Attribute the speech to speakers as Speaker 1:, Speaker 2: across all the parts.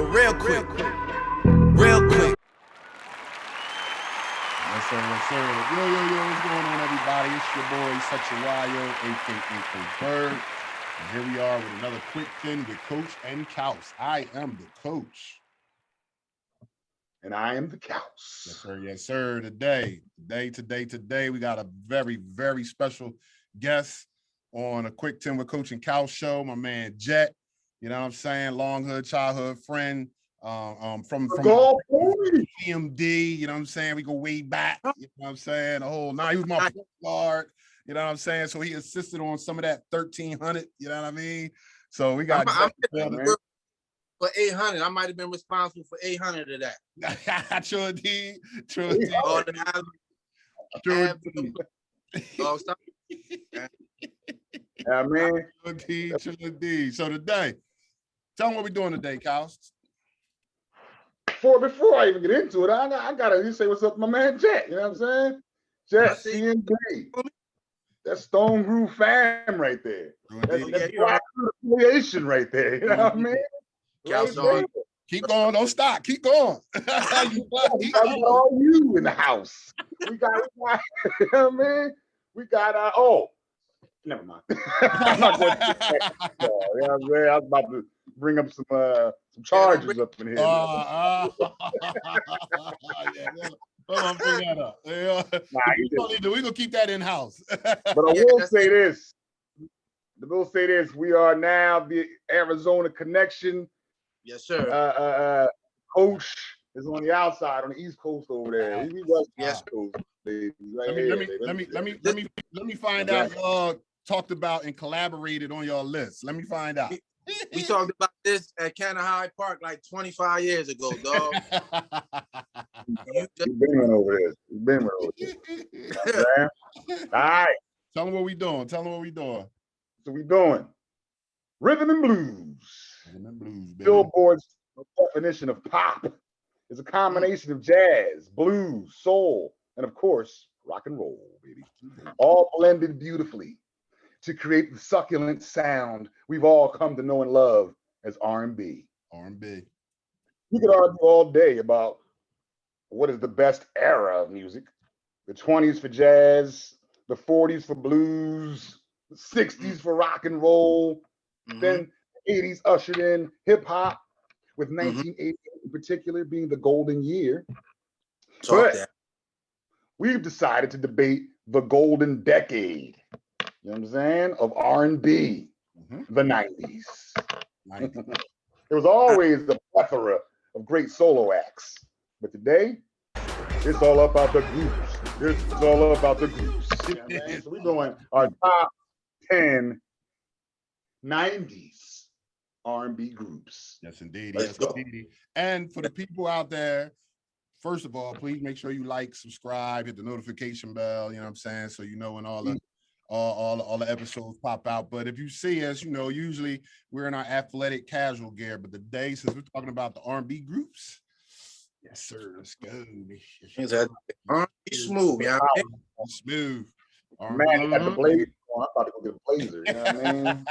Speaker 1: real quick. Real quick.
Speaker 2: Yes, sir, yes, sir. Yo, what's going on, everybody? It's your boy, Such a Wild, a.k.a. Coach Bird. And here we are with another quick thing with Coach and Kaus. I am the coach.
Speaker 3: And I am the Kaus.
Speaker 2: Yes, sir, yes, sir. Today, we got a very, very special guest on a Quick 10 with Coach and Kaus show. My man, Jet. You know what I'm saying? Long hood, childhood friend. From CMD, you know what I'm saying? We go way back, you know what I'm saying? He was my point guard, you know what I'm saying? So he assisted on some of that 1,300, you know what I mean? So we got
Speaker 4: for 800. I might have been responsible for 800 of
Speaker 2: that. True indeed.
Speaker 4: Oh, stop.
Speaker 3: Yeah, man.
Speaker 2: True indeed. So today, tell them what we're doing today, Kaus.
Speaker 3: Before I even get into it, I gotta say what's up to my man Jet. You know what I'm saying? Jet, CMD. That's Stone Groove fam right there. That's affiliation right there. You know what I mean? Right,
Speaker 2: keep going, don't stop, keep going.
Speaker 3: We got all you in the house. We got you know what I mean? We got never mind. I'm not going to you know what I'm saying? I was about to bring up some charges up in here.
Speaker 2: Yeah, I'm bring that up. We're gonna keep that in house.
Speaker 3: But I will say this. We are now the Arizona connection.
Speaker 4: Yes, sir.
Speaker 3: Coach is on the outside, on the East Coast over there. He was
Speaker 4: Yes.
Speaker 3: Coast.
Speaker 2: Let me find out y'all talked about and collaborated on your list. Let me find out.
Speaker 4: We talked about this at Canada High Park like 25 years ago, dog.
Speaker 3: You've been over this. All right.
Speaker 2: Tell them what we doing.
Speaker 3: So we doing rhythm and blues.
Speaker 2: Baby.
Speaker 3: Billboard's definition of pop is a combination of jazz, blues, soul, and of course, rock and roll, baby. All blended beautifully to create the succulent sound we've all come to know and love as R&B. We could argue all day about what is the best era of music. The 20s for jazz, the 40s for blues, the 60s for rock and roll, then the 80s ushered in hip hop, with 1988 in particular being the golden year. We've decided to debate the golden decade, you know what I'm saying, of R&B, the 90s. There was always a plethora of great solo acts, but today, it's all about the groups. You know what I mean? So we're doing our top 10 90s R&B groups.
Speaker 2: Yes, indeed. Indeed. And for the people out there, first of all, please make sure you like, subscribe, hit the notification bell, you know what I'm saying? So you know when all the episodes pop out. But if you see us, you know, usually we're in our athletic casual gear. But today, since we're talking about the R&B groups, yes, sir, let's go.
Speaker 4: R&B smooth, yeah.
Speaker 2: Smooth.
Speaker 3: Man, you got the blazer. I'm about to go get a blazer. You know what I mean?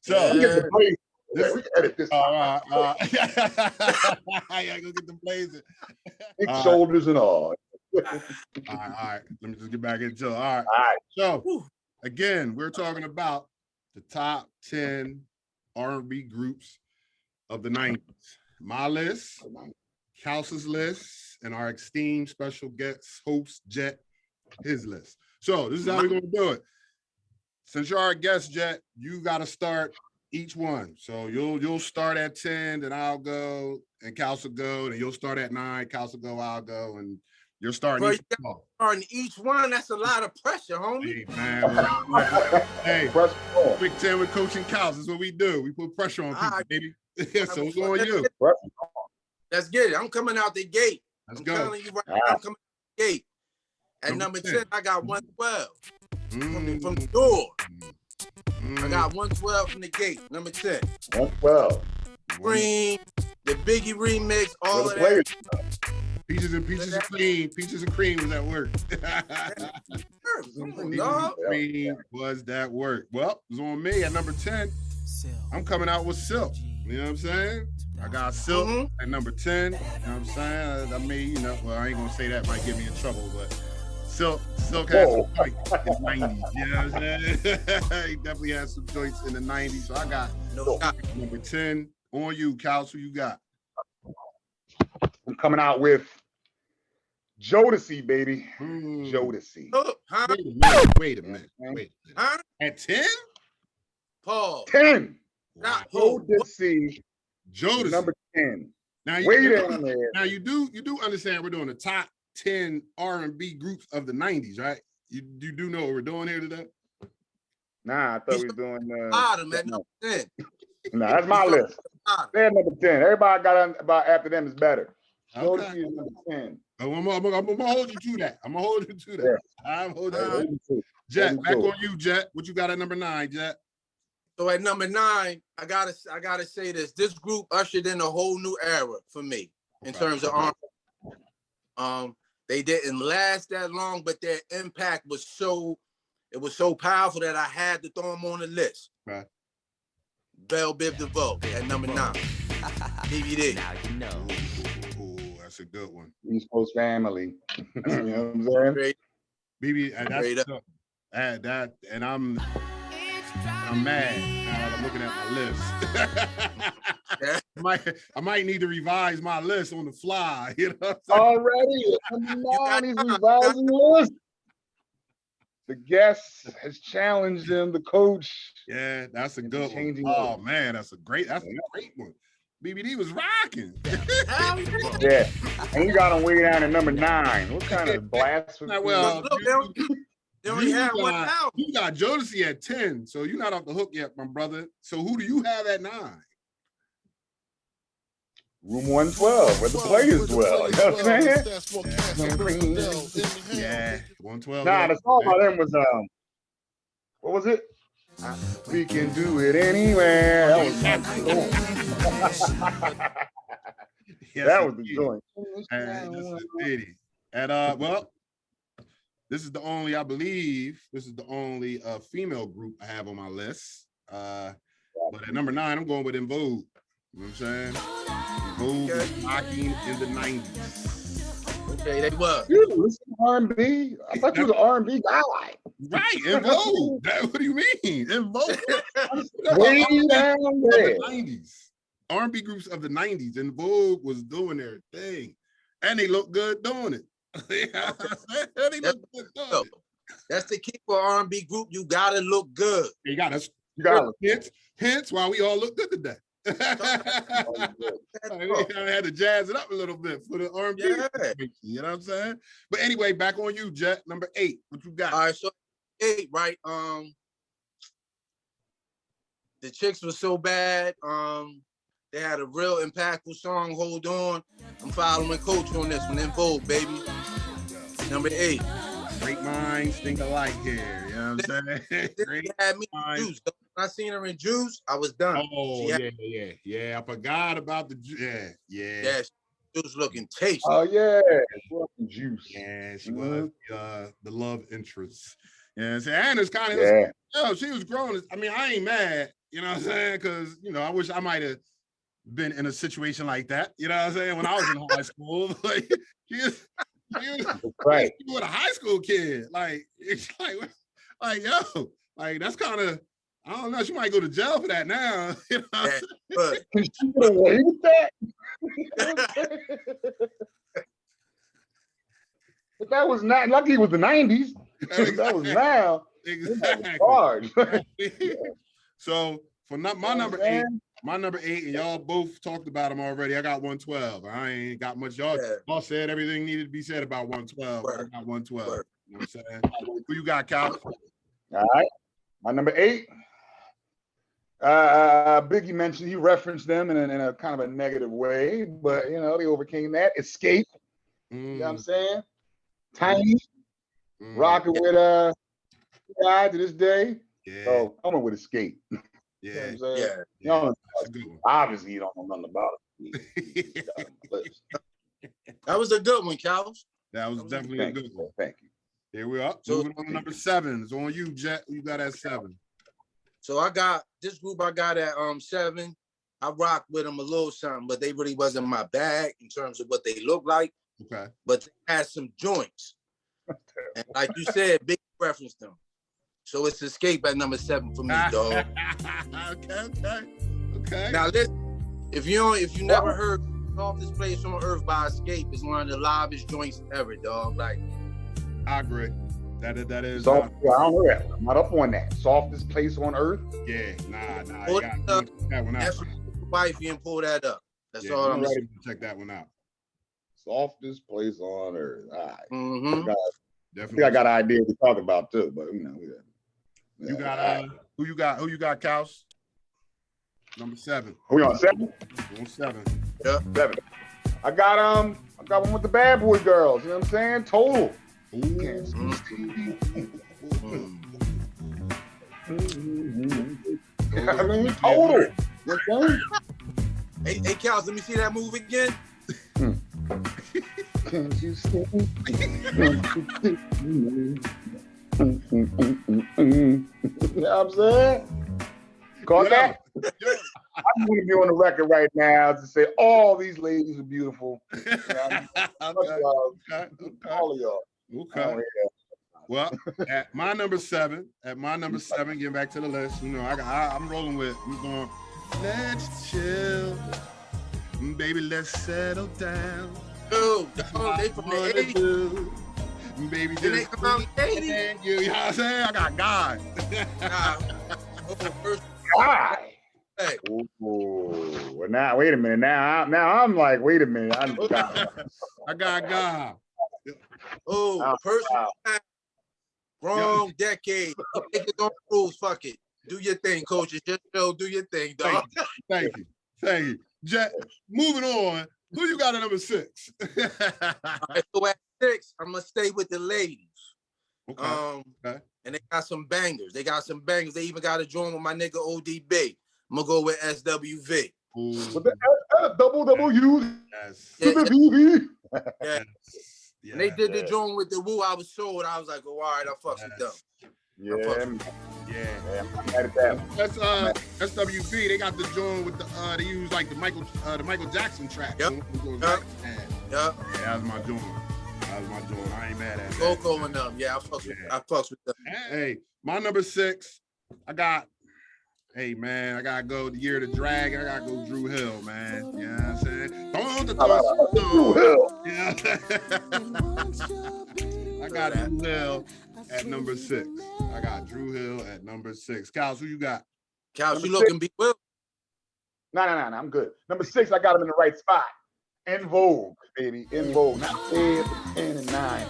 Speaker 2: So
Speaker 3: we get the blazer. We can edit this.
Speaker 2: Yeah, go get the blazer.
Speaker 3: Big shoulders and all.
Speaker 2: All right. Let me just get back into it. All right. So again, we're talking about the top 10 R&B groups of the 90s. My list, Kaus's list, and our esteemed special guest host, Jet, his list. So this is how we're gonna do it. Since you're our guest, Jet, you gotta start each one. So you'll start at 10, then I'll go, and Kaus will go, and you'll start at 9, Kaus will go, I'll go, and you're starting
Speaker 4: each one. That's a lot of pressure, homie.
Speaker 2: Hey, man. Quick 10 with Coach and Kaus is what we do. We put pressure on people, baby. So it's on you.
Speaker 4: Let's get it. I'm coming out the gate.
Speaker 2: Let's
Speaker 4: I'm
Speaker 2: go.
Speaker 4: telling you right now, I'm coming out the gate. At number 10, I got 112 from the door. I got 112 from the gate. Number 10.
Speaker 3: 112.
Speaker 4: Green, the Biggie remix, all of that.
Speaker 2: Peaches and cream was at work. Cream was that work. Well, it was on me at number 10. I'm coming out with Silk. You know what I'm saying? I got Silk at number 10. You know what I'm saying? I mean, you know, well, I ain't gonna say that, might get me in trouble, but Silk has some joints in the 90s. You know what I'm saying? He definitely has some joints in the 90s. So I got number 10 on you, Cal. Who you got?
Speaker 3: I'm coming out with Jodeci, baby. Jodeci.
Speaker 2: Wait a minute.
Speaker 4: Huh?
Speaker 2: At 10?
Speaker 4: Paul.
Speaker 3: 10.
Speaker 2: Wow.
Speaker 3: Jodeci. Number 10.
Speaker 2: Now you do understand we're doing the top 10 R&B groups of the 90s, right? You do know what we're doing here today?
Speaker 3: Nah, I thought we were doing
Speaker 4: bottom at number 10.
Speaker 3: Nah, that's my list. They're number 10. Everybody got about after them is better. Jodeci is number 10.
Speaker 2: I'm gonna hold you to that. I'm holding you. Jet, back on you, Jet. What you got at number 9, Jet?
Speaker 4: So at number 9, I gotta say this. This group ushered in a whole new era for me in terms of R&B. They didn't last that long, but their impact was so powerful that I had to throw them on the list.
Speaker 2: Right.
Speaker 4: Belle Biv DeVoe at number 9. DVD.
Speaker 5: Now you know.
Speaker 2: Ooh, that's a good one.
Speaker 3: East Coast Family. You know what I'm saying?
Speaker 2: BB, and that's and I'm mad now that I'm looking at my list. I might need to revise my list on the fly. You know what I'm saying?
Speaker 3: Already, he's revising the list. The guest has challenged him, the coach.
Speaker 2: Yeah, that's a good one. Oh man, that's a great one. BBD was rocking.
Speaker 3: Yeah, and you got him way down at number 9. What kind of blasphemy?
Speaker 2: Well,
Speaker 4: they only had one album.
Speaker 2: You got Jodeci at 10, so you're not off the hook yet, my brother. So who do you have at 9?
Speaker 3: Room 112, where the players dwell. You know what I'm saying?
Speaker 2: Yeah, 112.
Speaker 3: Nah, the song by them was what was it? We can do it anywhere. That was that was the joint.
Speaker 2: And well, this is the only, I believe, female group I have on my list. But at number 9, I'm going with En Vogue. You know what I'm saying? En Vogue was rocking in the 90s.
Speaker 4: Okay, they were.
Speaker 3: You listen to R&B? I thought you was an R&B guy.
Speaker 2: Right, En Vogue. What do you mean? En Vogue.
Speaker 3: Way down there.
Speaker 2: 90s. R&B groups of the 90s. En Vogue was doing their thing. And they look good doing it.
Speaker 4: That's the key for R&B group. You gotta look good.
Speaker 2: You got us. Hence why we all look good today. I had to jazz it up a little bit for the R&B.
Speaker 4: Yeah.
Speaker 2: You know what I'm saying? But anyway, back on you, Jet. Number 8. What you got?
Speaker 4: All right, so 8, right? The Chicks was so bad. They had a real impactful song, Hold On. I'm following Coach on this one. En Vogue, baby. Number 8.
Speaker 2: Great minds think alike here. You know what I'm saying? Great
Speaker 4: had me Juice. When I seen her in Juice, I was done.
Speaker 2: Oh, yeah. I forgot about the
Speaker 4: Yeah, she was looking tasty.
Speaker 3: Oh, yeah. Juice.
Speaker 2: Yeah, she was the love interest. Yeah, and it's kind of, she was growing. I mean, I ain't mad. You know what I'm saying? Because, I wish I might have been in a situation like that, you know what I'm saying, when I was in high school. Like, she was right. You were a high school kid. Like, it's like yo, like that's kind of, I don't know, she might go to jail for that now. You know
Speaker 3: but she would have waited that. But that was not lucky it was the 90s. Exactly. That was now.
Speaker 2: Exactly. So for my number 8, and y'all both talked about them already. I got 112. I ain't got much. Y'all said everything needed to be said about 112. I got 112. You know what I'm saying? Who you got, Cal?
Speaker 3: All right. My number 8. Biggie mentioned, he referenced them in a kind of a negative way, but they overcame that. Escape. You know what I'm saying? Tiny. Rocking with guy to this day.
Speaker 2: Yeah.
Speaker 3: So I'm going with Escape.
Speaker 2: Yeah.
Speaker 3: You know obviously you don't know nothing about it.
Speaker 4: That was a good one, Cal.
Speaker 2: That was definitely a good one.
Speaker 3: Thank you.
Speaker 2: Here we are. So moving on to number 7. It's on you, Jet. You got at 7.
Speaker 4: So I got this group. I got at 7. I rocked with them a little something, but they really wasn't my bag in terms of what they look like.
Speaker 2: Okay.
Speaker 4: But they had some joints. And like you said, big reference them. So it's Escape at number 7 for me, dog.
Speaker 2: Okay.
Speaker 4: Now listen, if you never heard Softest Place on Earth by Escape, is one of the livest joints ever, dog. Like,
Speaker 2: I agree. That is.
Speaker 3: So, I don't know that. I'm not up on that. Softest Place on Earth.
Speaker 2: Yeah, nah.
Speaker 4: Pull
Speaker 2: You gotta check that one out.
Speaker 4: that's wifey and pull that up. That's all I'm
Speaker 2: ready to check that one out.
Speaker 3: Softest Place on Earth. All right.
Speaker 4: Mm-hmm.
Speaker 3: I think I got an idea what we're talking about too, but you know.
Speaker 2: You got who you got? Who you got, Kaus? Number 7.
Speaker 3: Who we on 7?
Speaker 2: We're on 7.
Speaker 3: Yeah, 7. I got one with the Bad Boy Girls. You know what I'm saying? Total. I mean, total. You know what I'm saying?
Speaker 4: Hey, Kaus, let me see that move again.
Speaker 3: Can't you see? You know what I'm saying? Caught that? I'm going to be on the record right now to say all these ladies are beautiful. Much love. All of y'all.
Speaker 2: Okay. Well, at my number 7, getting back to the list, you know, I'm rolling with, I'm going, let's chill. Baby, let's settle down.
Speaker 4: Oh, they from the 80s.
Speaker 2: Baby,
Speaker 4: Did they come out in the 80s?
Speaker 2: You know what I'm saying? I got God.
Speaker 4: First
Speaker 3: Why?
Speaker 4: hey.
Speaker 3: Well, now, wait a minute. Now I'm like, wait a minute.
Speaker 2: I got God.
Speaker 4: Oh, personal time. Wrong decade. You make your own rules. Fuck it. Do your thing, coach. It's just show. Do your thing, dog.
Speaker 2: Thank you. Jet, moving on. Who you got at number 6?
Speaker 4: Right, so at 6, I'm gonna stay with the ladies.
Speaker 2: Okay.
Speaker 4: And they got some bangers. They even got a joint with my nigga ODB. I'm gonna go with SWV.
Speaker 3: With the WW.
Speaker 4: Yes. Yeah. And they did the joint with the Woo. I was sold. I was like, oh, all right, I fucks with them.
Speaker 3: Yeah. I'm mad at that.
Speaker 2: That's SWV. They got the joint with the they use like the Michael Jackson track.
Speaker 4: Yep.
Speaker 2: Yeah,
Speaker 4: Yep.
Speaker 2: that was my joint. I ain't mad at that.
Speaker 4: Coco and them. Yeah, I fucks with them.
Speaker 2: Hey, my number 6, I got gotta go the year of the dragon. I gotta go Drew Hill, man. You know what I'm saying? Drew Hill. Yeah. I got Drew Hill at number 6. Kaus, who you got?
Speaker 4: Kaus, you looking be well.
Speaker 3: No. I'm good. Number 6, I got him in the right spot. En Vogue, baby. En Vogue. Not 10, and 9.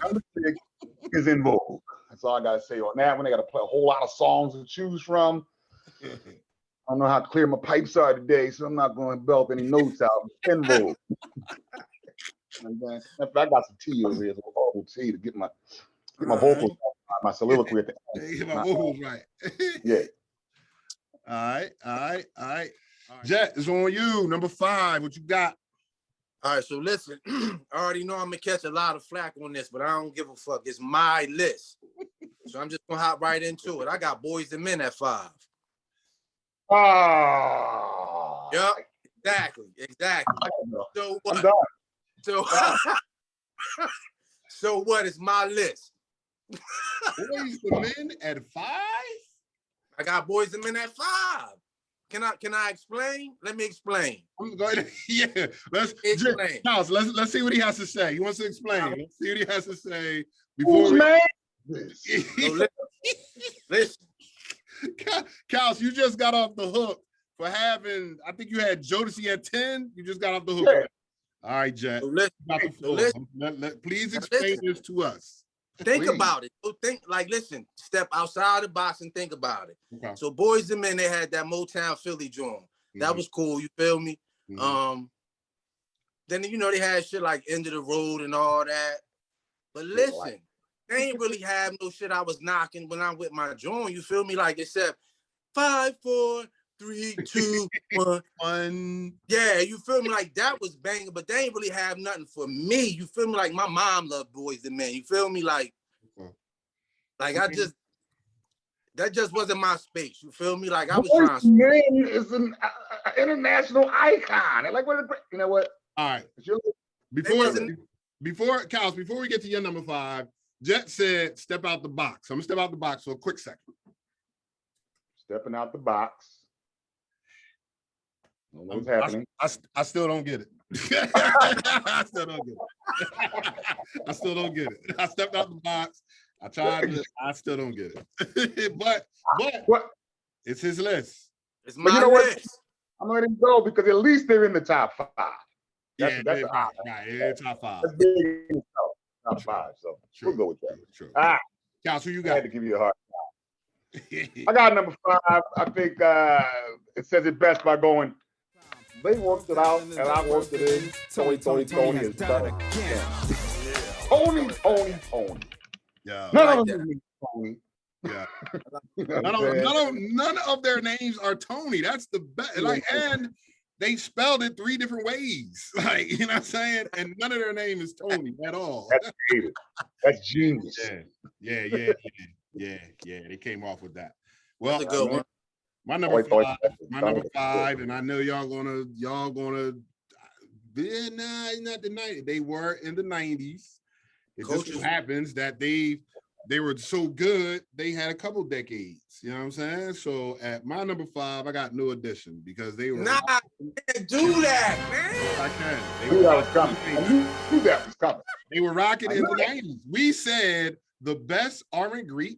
Speaker 3: Number 6 is En Vogue. That's all I gotta say on that one. They gotta play a whole lot of songs to choose from. I don't know how clear my pipes are today, so I'm not going to belt any notes out. En Vogue. I got some tea over here, some horrible tea to get my vocals, my soliloquy at the end.
Speaker 2: Get my vocals right.
Speaker 3: Yeah.
Speaker 2: All right. Jet, it's on you. Number 5. What you got?
Speaker 4: All right, so listen, I already know I'm gonna catch a lot of flack on this, but I don't give a fuck. It's my list. So I'm just gonna hop right into it. I got Boys and Men at 5.
Speaker 3: Oh.
Speaker 4: Yep, exactly. So what?
Speaker 3: I'm done.
Speaker 4: So what is my list?
Speaker 2: Boys and Men at 5?
Speaker 4: I got Boys and Men at 5. Can I explain? Let me explain.
Speaker 2: Yeah, let's explain. Let's see what he has to say. He wants to explain. Let's see what he has to say before
Speaker 4: Listen.
Speaker 2: Kaus, you just got off the hook for having, I think you had Jodeci at 10. You just got off the hook.
Speaker 3: Yeah.
Speaker 2: All right, Jet. Please explain this to us.
Speaker 4: Think about it. Listen, step outside the box and think about it.
Speaker 2: Okay.
Speaker 4: So Boys and Men, they had that Motown Philly joint. That was cool, you feel me? Then, they had shit like End of the Road and all that. But listen, they ain't really have no shit I was knocking when I'm with my joint, you feel me? Like, except 5, 4, 3, 2, 1. Yeah, you feel me? Like, that was banging, but they ain't really have nothing for me. You feel me? Like, my mom loved Boys and Men. You feel me? Like, that just wasn't my space. You feel me? Like I was
Speaker 3: Boyz
Speaker 4: trying to.
Speaker 3: II Men is an international icon. And like, you know what?
Speaker 2: All right.
Speaker 4: wasn't-
Speaker 2: Before we get to your number 5, Jet said, "Step out the box." I'm gonna step out the box for a quick second.
Speaker 3: Stepping out the box. I don't know what's happening.
Speaker 2: I still don't get it. I still don't get it. I still don't get it. I stepped out the box. I tried to. I still don't get it. but
Speaker 3: What?
Speaker 2: it's his list.
Speaker 4: It's my
Speaker 3: you know what?
Speaker 4: list.
Speaker 3: I'm gonna let him go because at least they're in the top 5.
Speaker 2: That's top 5.
Speaker 3: That's big in itself. Top 5. So we'll go with that.
Speaker 2: True.
Speaker 3: All right.
Speaker 2: Kals, who you
Speaker 3: I
Speaker 2: got?
Speaker 3: had to give you a hard time. I got number 5. I think it says it best by going. They worked it out, and I worked it in. Tony is better. Tony.
Speaker 2: Yeah.
Speaker 3: None of them is Tony.
Speaker 2: Yeah. None of their names are Tony. That's the best. Like, and they spelled it 3 different ways. Like, you know what I'm saying? And none of their name is Tony at all.
Speaker 3: That's creative. That's genius.
Speaker 2: Yeah. They came off with that. Well,
Speaker 4: That's a good one.
Speaker 2: My number 5, and I know y'all gonna not the 90s. They were in the 90s. It just so happens that they were so good, they had a couple decades. You know what I'm saying? So at my number 5, I got New Edition because they were
Speaker 4: You can't do that, man.
Speaker 2: I can.
Speaker 3: I knew that was coming. I knew that was coming.
Speaker 2: They were rocking in the 90s. We said the best R&B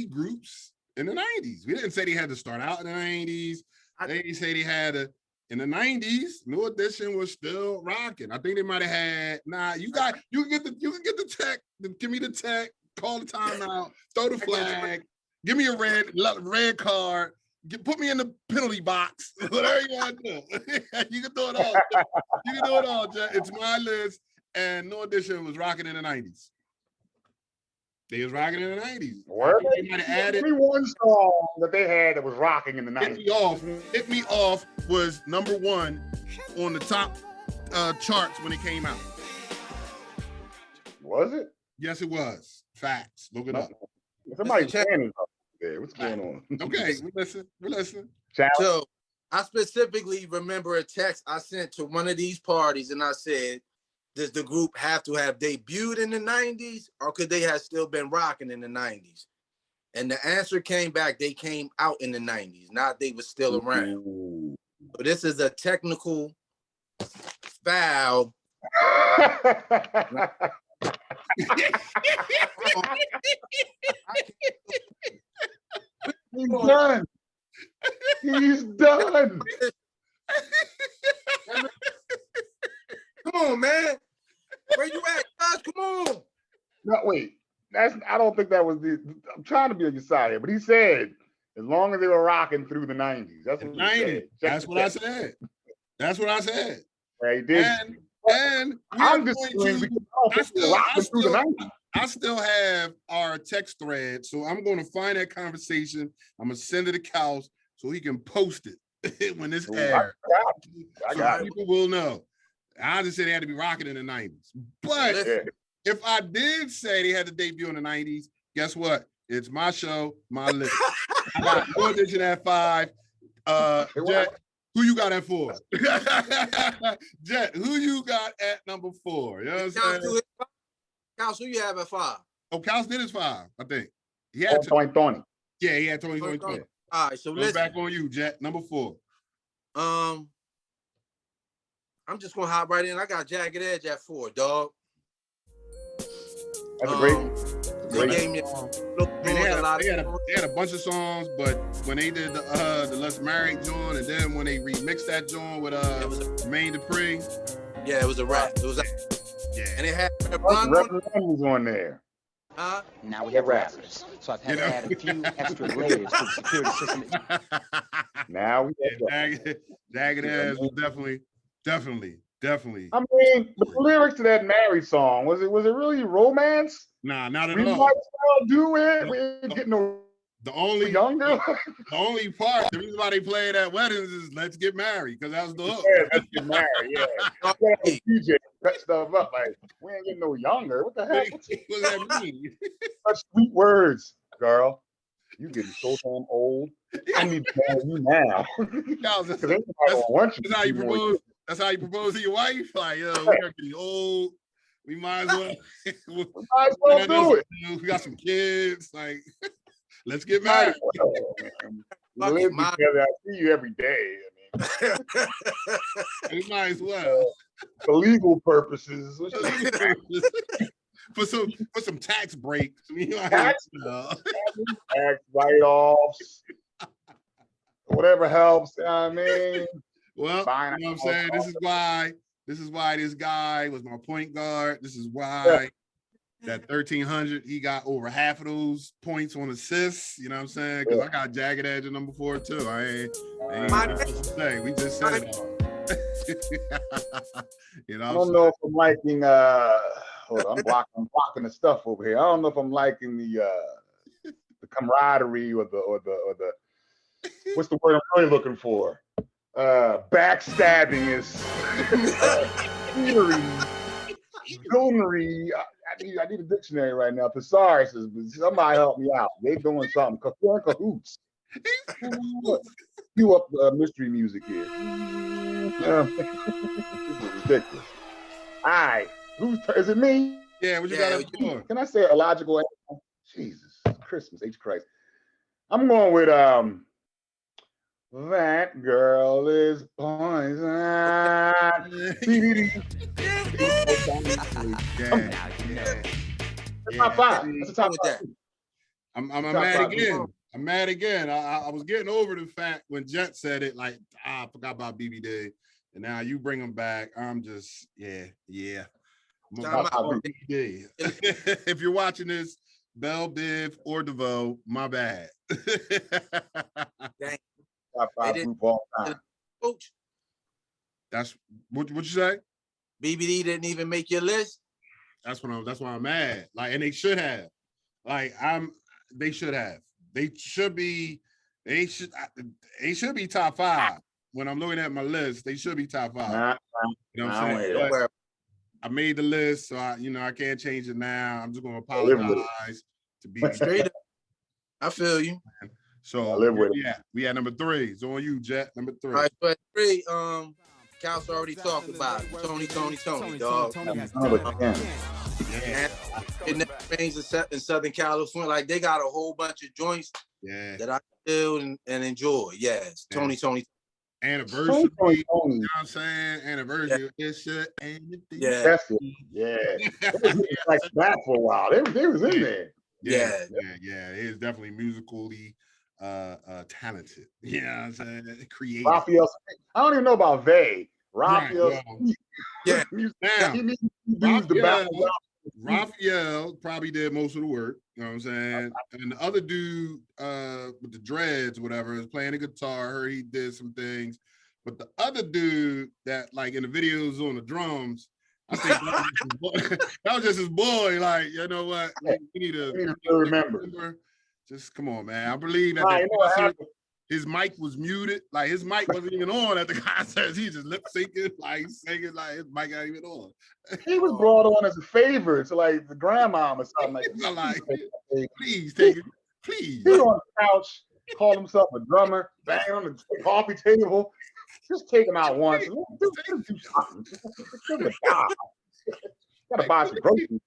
Speaker 2: groups in the 90s. We didn't say they had to start out in the 90s. They didn't say they had to. In the 90s, New Edition was still rocking. I think they might have had. You can get the tech. Give me the tech. Call the timeout. Throw the flag. Give me a red card. Put me in the penalty box. Whatever you want to do. You can do it all. You can do it all, Jay. It's my list. And New Edition was rocking in the 90s. They was rocking in the 90s.
Speaker 3: Give me one song that they had that was rocking in the 90s.
Speaker 2: Hit Me Off was number 1 on the top charts when it came out.
Speaker 3: Was it?
Speaker 2: Yes, it was. Facts. Look it up.
Speaker 3: Somebody's standing up there. What's going on?
Speaker 2: Okay, we're listening.
Speaker 4: So I specifically remember a text I sent to one of these parties, and I said, does the group have to have debuted in the 90s, or could they have still been rocking in the 90s? And the answer came back, they came out in the 90s, not they were still around.
Speaker 3: Ooh.
Speaker 4: So this is a technical foul.
Speaker 3: He's done. He's done.
Speaker 4: Come on, man. Where you at, guys? Come on.
Speaker 3: No, wait. I don't think that was I'm trying to be on your side here, but he said as long as they were rocking through the 90s. That's what he said.
Speaker 2: That's what I said. That's what I said.
Speaker 3: Yeah, he did.
Speaker 2: And
Speaker 3: I'm just saying
Speaker 2: I still have our text thread, so I'm going to find that conversation. I'm going to send it to Kals so he can post it when it's aired.
Speaker 3: I got
Speaker 2: people will know. I just said they had to be rocking in the 90s. But if I did say they had to debut in the 90s, guess what? It's my show, my list. I got New Edition at 5. Jet, who you got at 4? Jet, who you got at number 4? You know what I'm saying?
Speaker 4: Kals, who you have at 5?
Speaker 2: Oh, Kals did his 5, I think. He had
Speaker 3: Tony.
Speaker 2: Yeah, he had Tony.
Speaker 4: All right, so
Speaker 2: let's back on you, Jet. Number 4.
Speaker 4: I'm just gonna hop right in. I got Jagged Edge at 4, dog.
Speaker 3: That's great.
Speaker 2: They had a bunch of songs, but when they did the Let's Married joint, and then when they remixed that joint with Jermaine Dupri,
Speaker 4: it was a rap. It was and it had
Speaker 3: was on there.
Speaker 5: Now we have rappers, so I've had to add a few extra layers to the security system.
Speaker 3: Now we
Speaker 2: Jagged Edge was definitely.
Speaker 3: I mean, the lyrics to that Mary song, was it really romance?
Speaker 2: Nah, not at
Speaker 3: we
Speaker 2: all.
Speaker 3: Might as well do it. We ain't getting no younger.
Speaker 2: The only part, the reason why they play it at weddings is "Let's Get Married" because that was the hook.
Speaker 3: Yeah, let's get married. Yeah, DJ cut stuff up like we ain't getting no younger. What the heck?
Speaker 2: What does that mean?
Speaker 3: Such sweet words, girl. You getting so damn old. I need to marry you now.
Speaker 2: That's how you propose. That's how you propose to your wife. Like, yo, we are getting old. We might as well.
Speaker 3: We might as well do it.
Speaker 2: We got some kids. Like, let's get married.
Speaker 3: Live together. I see you every day.
Speaker 2: We might as well.
Speaker 3: For legal purposes.
Speaker 2: For some tax breaks.
Speaker 3: Tax write-offs. Whatever helps. You know what I mean?
Speaker 2: Well, you know what I'm saying? This is why this guy was my point guard. This is why that 1,300, he got over half of those points on assists. You know what I'm saying? Because I got jagged edge at number 4 too. I ain't supposed to say. We just said it all. You know,
Speaker 3: I don't know if I'm liking hold on, I'm blocking the stuff over here. I don't know if I'm liking the camaraderie or the what's the word I'm really looking for? Backstabbing is villainy. I need a dictionary right now. Thesaurus is, somebody help me out. They doing something. We're in cahoots. Cue up mystery music here. This is ridiculous. All right. Is it me?
Speaker 2: Yeah, what you got?
Speaker 3: Can I say a logical answer? Jesus, Christmas, H Christ. I'm going with that girl is poison. BBD. That's top 5. That's the top 5.
Speaker 2: I'm mad again. I'm mad again. I was getting over the fact when Jet said it, like, I forgot about BBD. And now you bring him back. I'm just, yeah. BBD. If you're watching this, Bell, Biv, or DeVoe, my bad.
Speaker 3: Top 5 group all time.
Speaker 4: Coach.
Speaker 2: That's what you say?
Speaker 4: BBD didn't even make your list.
Speaker 2: That's why I'm mad. Like, and they should have. Like, they should have. They should be top 5. When I'm looking at my list, they should be top 5. You know what I'm saying? But I made the list, so I can't change it now. I'm just gonna apologize to be
Speaker 4: straight up. I feel you.
Speaker 2: So we had number 3. It's on you, Jet. Number 3.
Speaker 4: All right, but 3, Cal's already talked about it. Tony, dog. It never rains in Southern California. Like, they got a whole bunch of joints that I feel and enjoy. Yes, Tony.
Speaker 2: Anniversary. You know what I'm saying? Anniversary. This shit.
Speaker 3: Yeah. Like that for a while. They was in there.
Speaker 2: Yeah. It is definitely musically talented. You know what I'm saying? Creative.
Speaker 3: Raphael, I don't even know about Vay. Raphael.
Speaker 2: Yeah. Now, Raphael probably did most of the work. You know what I'm saying? And the other dude with the dreads, whatever, is playing the guitar. I heard he did some things. But the other dude that, like, in the videos on the drums, I think that was just his boy. Like, you know what? We need to remember. Just come on, man. I believe that his mic was muted. Like, his mic wasn't even on at the concert. He just lip syncing, like singing, like his mic not even on.
Speaker 3: He was brought on as a favor to, like, the grandma or something like that.
Speaker 2: Like, please take it. Please.
Speaker 3: He was on the couch, called himself a drummer, banging on the coffee table. Just take him out once. Do something. Gotta buy some groceries.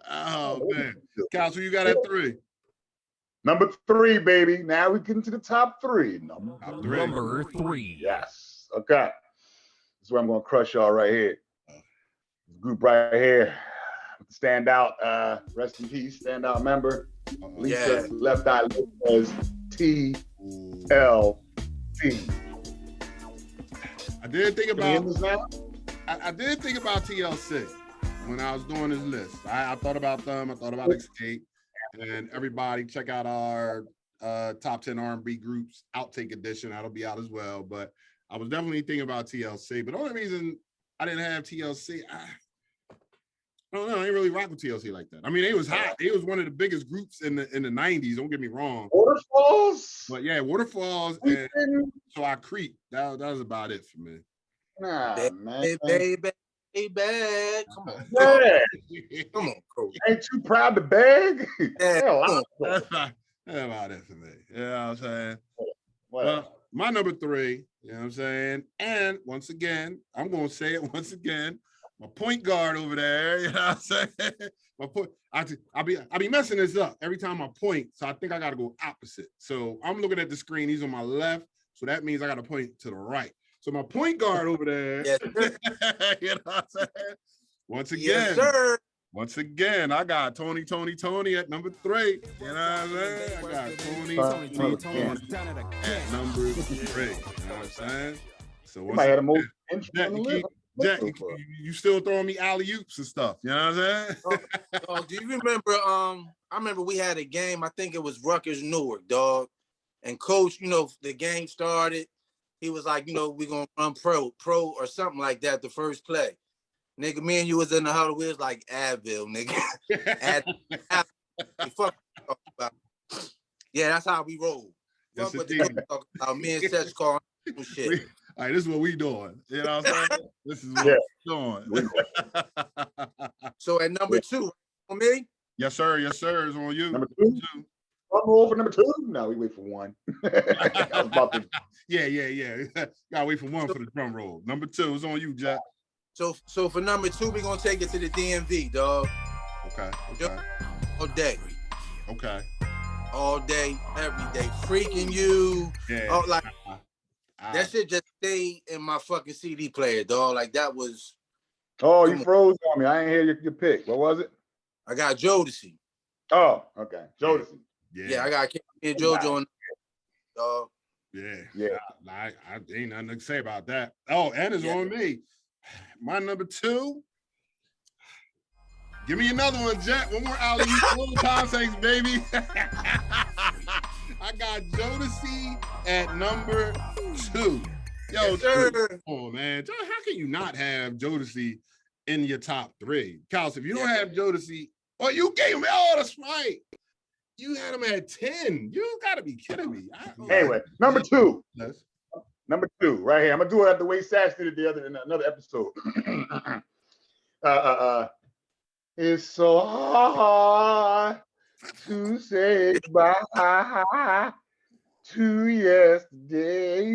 Speaker 2: Oh man, Cal, so you got at 3.
Speaker 3: Number 3, baby. Now we get into the top 3.
Speaker 6: Number 3.
Speaker 3: Yes. Okay. This is where I'm gonna crush y'all right here. This group right here. Standout, rest in peace, standout member. Lisa Left Eye Lopez, TLC.
Speaker 2: I did think about TLC when I was doing this list. I thought about them. I thought about Escape. And everybody check out our top 10 R&B groups outtake edition. That'll be out as well. But I was definitely thinking about TLC. But the only reason I didn't have TLC, I don't know. I didn't really rock with TLC like that. I mean, it was hot. It was one of the biggest groups in the 90s. Don't get me wrong.
Speaker 3: Waterfalls.
Speaker 2: But yeah, Waterfalls and So I Creep. That was about it for me.
Speaker 3: Nah, man.
Speaker 4: Baby. way back. Come on.
Speaker 3: Yeah.
Speaker 4: Come on, coach.
Speaker 3: Ain't too proud to beg.
Speaker 4: Yeah,
Speaker 3: Hell,
Speaker 4: come on.
Speaker 2: That's about it for me. You know what I'm saying?
Speaker 3: Whatever.
Speaker 2: Well, my number 3, you know what I'm saying? And once again, I'm going to say it once again, my point guard over there, you know what I'm saying? My point, I be messing this up every time I point, so I think I got to go opposite. So I'm looking at the screen, he's on my left, so that means I got to point to the right. So my point guard over there,
Speaker 4: Yes,
Speaker 2: you know what I'm saying? Once again,
Speaker 4: yes, sir.
Speaker 2: Once again, I got Tony at number 3. You know what I'm saying? I got Tony at number 3. You know what I'm saying? So
Speaker 3: You might have the most
Speaker 2: Jack, you still throwing me alley-oops and stuff. You know what I'm saying?
Speaker 4: Oh, do you remember? I remember we had a game. I think it was Rutgers Newark, dog. And coach, the game started. He was like, we're gonna run pro or something like that. The first play. Nigga, me and you was in the huddle. We was like Advil, nigga. Fuck about. Yeah, that's how we roll.
Speaker 2: Yes,
Speaker 4: fuck what the talk about. Me and Seth calling shit.
Speaker 2: All right, this is what we doing. You know what I'm saying? This is what we're doing.
Speaker 4: So at number 2, on me?
Speaker 2: Yes, sir. Yes, sir. It's on you.
Speaker 3: Number 2. Drum roll for number 2. No, we wait for 1.
Speaker 2: Yeah. Gotta wait for 1 for the drum roll. Number 2 is on you, Jack.
Speaker 4: So for number 2, we're gonna take it to the DMV, dog.
Speaker 2: Okay.
Speaker 4: All day.
Speaker 2: Okay.
Speaker 4: All day, every day. Freaking you.
Speaker 2: Yeah.
Speaker 4: Oh, like that shit just stayed in my fucking CD player, dog. Like that was.
Speaker 3: Oh, you froze on me. I ain't hear your pick. What was it?
Speaker 4: I got Jodeci.
Speaker 3: Oh, okay. Jodeci.
Speaker 4: Yeah, I got Kid JoJo on, dog.
Speaker 2: Yeah. I ain't nothing to say about that. Oh, and it's on me. My number 2. Give me another one, Jack. One more alley. One more time sakes, baby. I got Jodeci at number 2. Yo, come on, man. How can you not have Jodeci in your top 3? Kals, if you don't have Jodeci, you gave him, that's right. You had him at 10. You gotta be kidding me.
Speaker 3: Anyway, number 2.
Speaker 2: Yes.
Speaker 3: Number 2, right here. I'm gonna do it the way Sash did it in another episode. It's so hard to say goodbye to yesterday.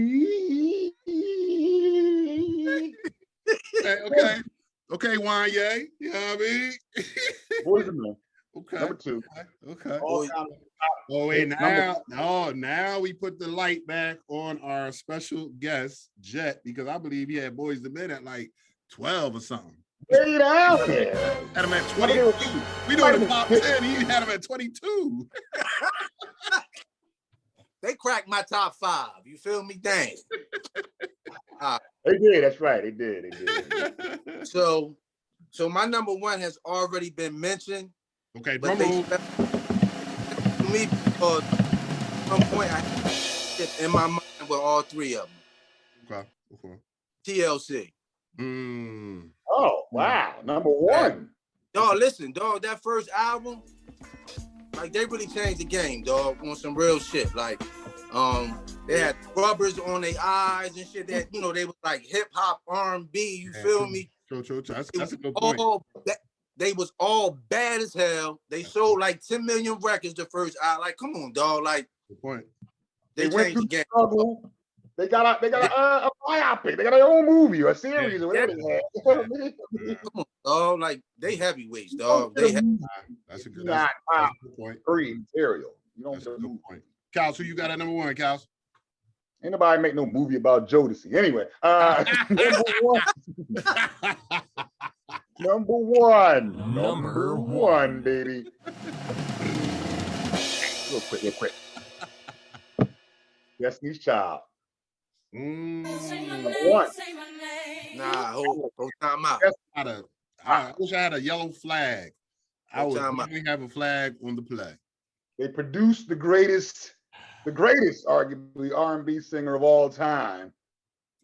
Speaker 2: Okay, Wanye. You know what I mean?
Speaker 3: Boys and men.
Speaker 2: Okay.
Speaker 3: Number 2.
Speaker 2: Okay.
Speaker 3: Oh,
Speaker 2: wait, now we put the light back on our special guest, Jet, because I believe he had Boys to Men at like 12 or something.
Speaker 3: Way down there.
Speaker 2: Had him at 22. We doing the top 10. He had him at 22.
Speaker 4: They cracked my top 5. You feel me? Dang.
Speaker 3: They did. That's right. They did.
Speaker 4: So my number 1 has already been mentioned.
Speaker 2: Okay, drum roll.
Speaker 4: To me, at some point, I had in my mind with all 3 of them.
Speaker 2: Okay.
Speaker 4: TLC.
Speaker 3: Oh, wow. Number 1.
Speaker 4: Dog, listen, dog, that first album, like, they really changed the game, dog, on some real shit. Like, they had rubbers on their eyes and shit. That, they was like hip-hop, R&B, you feel me?
Speaker 2: True. That's a good point.
Speaker 4: They was all bad as hell. They sold like 10 million records the first album. Like, come on, dog. Like,
Speaker 2: good point.
Speaker 3: They went through the struggle. They got a biopic. They got their own movie or a series or whatever they had.
Speaker 4: Come on, dog. Like, they heavyweights, dog.
Speaker 2: That's a good point.
Speaker 3: Free material. You don't
Speaker 2: That's a good point. Kals, who you got at number 1, Kals?
Speaker 3: Ain't nobody make no movie about Jodeci. Anyway, number one, baby. Real quick. Destiny's Child.
Speaker 4: Nah, hold time out.
Speaker 2: I wish I had a yellow flag. I would definitely have a flag on the play.
Speaker 3: They produced the greatest arguably R&B singer of all time.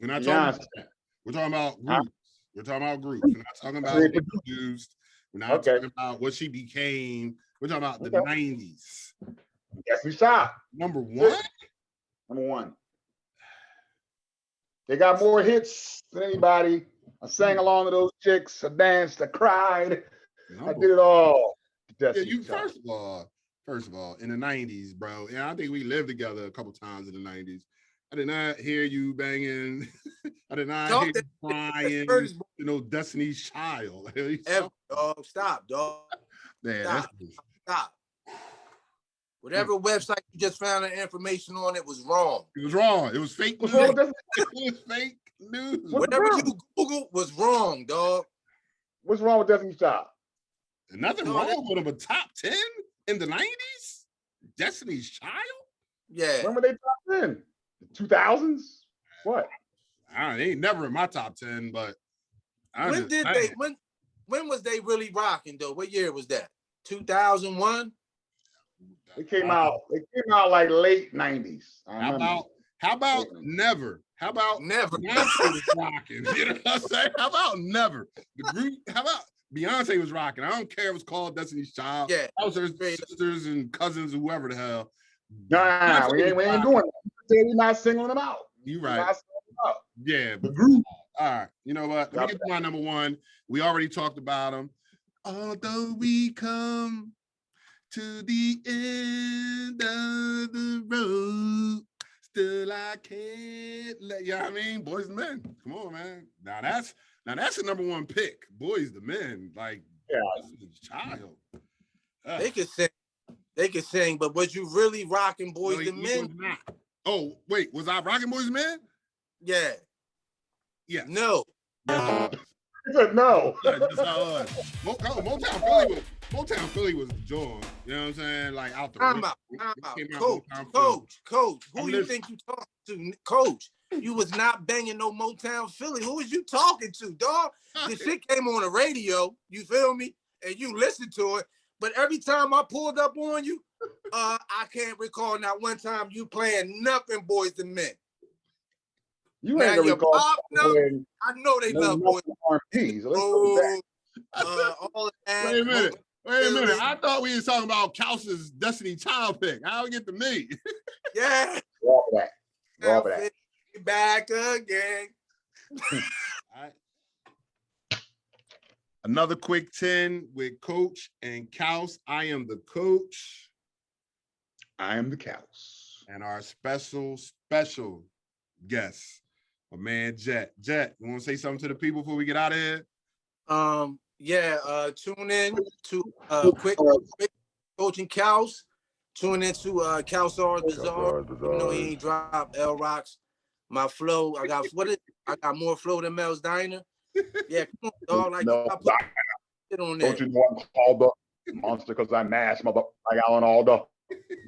Speaker 2: We're not talking about that. We're talking about groups. We're talking about groups. We're not talking about what produced. We're not talking about what she became. We're talking about the 90s.
Speaker 3: Destiny's Child.
Speaker 2: Number 1?
Speaker 3: Number 1. They got more hits than anybody I sang along to those chicks. I danced. I cried.
Speaker 2: No.
Speaker 3: I did it all.
Speaker 2: Yeah, you first of all, in the 90s, bro. And I think we lived together a couple times in the 90s. I did not hear you banging. I did not hear you crying. You know, Destiny's Child.
Speaker 4: Dog, stop, dog.
Speaker 2: Man,
Speaker 4: stop. Whatever website you just found the information on, it was wrong.
Speaker 2: It was wrong. It was fake news. It was fake news.
Speaker 4: Whatever you Google was wrong, dog.
Speaker 3: What's wrong with Destiny's Child?
Speaker 2: Nothing wrong with them. A top 10 in the 90s? Destiny's Child?
Speaker 4: Yeah.
Speaker 3: When were they top 10? The 2000s? What?
Speaker 2: They ain't never in my top 10, but
Speaker 4: when was they really rocking though? What year was that? 2001?
Speaker 3: They came out like late 90s.
Speaker 2: How about never? How about
Speaker 4: never?
Speaker 2: Beyonce was rocking. You know what I'm saying? How about never? The group, how about Beyonce was rocking? I don't care if it was called Destiny's Child.
Speaker 4: Yeah.
Speaker 2: That was her sisters and cousins, whoever the hell.
Speaker 3: Nah, we ain't doing that. We're not singling them out.
Speaker 2: You right. Yeah,
Speaker 3: the group.
Speaker 2: All right. You know what? Let me get to my number one. We already talked about them. Although we come to the end of the road, still I can't let you know what I mean? Boys and Men. Come on, man. Now that's a number one pick. Boys the Men. Like,
Speaker 3: yeah,
Speaker 2: this is a child.
Speaker 4: They could sing, but was you really rocking Boys the Men?
Speaker 2: Oh, wait, was I rocking Boys and Men?
Speaker 4: Yeah.
Speaker 2: Yeah.
Speaker 4: No.
Speaker 3: He said no.
Speaker 2: Motown Philly was the joint. You know what I'm saying? Like out the
Speaker 4: time out. Coach. Who you think you talking to? Coach, you was not banging no Motown Philly. Who was you talking to, dog? The shit came on the radio, you feel me? And you listened to it. But every time I pulled up on you, I can't recall not one time you playing nothing Boys and Men.
Speaker 3: You ain't gonna recall.
Speaker 4: I know they love Boys
Speaker 3: and Men.
Speaker 4: All that.
Speaker 2: Wait a minute. I thought we was talking about Kouse's Destiny Child pick. How we get to me?
Speaker 4: Yeah.
Speaker 3: Roll that.
Speaker 4: Back again.
Speaker 2: All right. Another quick 10 with Coach and Kouse. I am the coach.
Speaker 3: I am the Kouse.
Speaker 2: And our special guest, my man Jet. Jet, you want to say something to the people before we get out of here?
Speaker 4: Tune in to quick Coaching Kouse. Tune in to Kouse Bizarre. You know he ain't dropped L Rocks. My flow, I got more flow than Mel's Diner. Yeah, come on, dog. Like I put shit on there.
Speaker 3: Don't you know I'm called the monster because I mash mother I got on all the.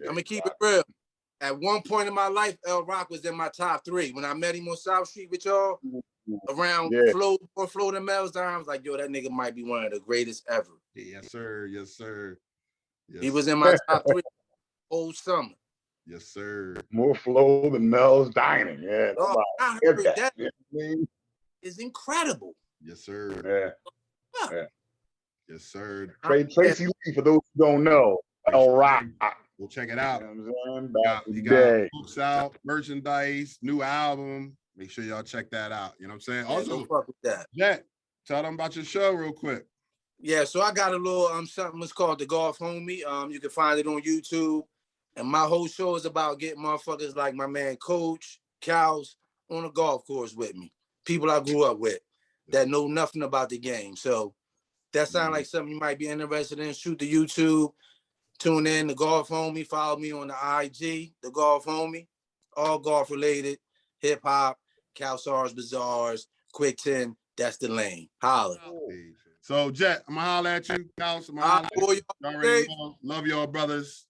Speaker 4: I'm gonna keep it real. At one point in my life, L Rock was in my top 3. When I met him on South Street with y'all, around more flow than Mel's Diner, I was like, yo, that nigga might be one of the greatest ever.
Speaker 2: Yes, sir. Yes,
Speaker 4: He was in my top 3 whole summer.
Speaker 2: Yes, sir.
Speaker 3: More flow than Mel's Dining. Yeah.
Speaker 4: I heard that is incredible.
Speaker 2: Yes, sir.
Speaker 3: Yeah.
Speaker 2: Yes, sir.
Speaker 3: Tracy Lee, for those who don't know, L Rock.
Speaker 2: We'll check it out.
Speaker 3: You
Speaker 2: got books out, merchandise, new album. Make sure y'all check that out. You know what I'm saying? Also,
Speaker 4: fuck with that.
Speaker 2: Jet, tell them about your show real quick.
Speaker 4: Yeah, so I got a little something that's called The Golf Homie. You can find it on YouTube. And my whole show is about getting motherfuckers like my man Coach, Kouse, on a golf course with me. People I grew up with that know nothing about the game. So that sounds like something you might be interested in. Shoot the YouTube. Tune in, The Golf Homie. Follow me on the IG, The Golf Homie. All golf related, hip hop, Kouse Bazaars, Quick 10. That's the lane. Holla.
Speaker 2: So Jet, I'm gonna holler at you. Kouse, I'm gonna holler at you. Love y'all, brothers.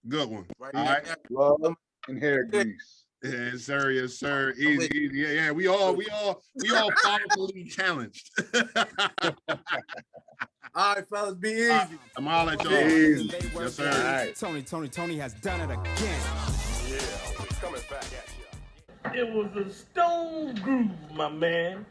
Speaker 2: Good one. All right.
Speaker 3: Love and hair grease.
Speaker 2: Yes, sir. Yes, sir. Easy. Yeah. We all powerfully challenged.
Speaker 4: All right, fellas, be easy.
Speaker 2: I'm all at y'all. Yes, sir.
Speaker 6: All right. Tony has done it again.
Speaker 7: Yeah, coming back at you. It was a stone groove, my man.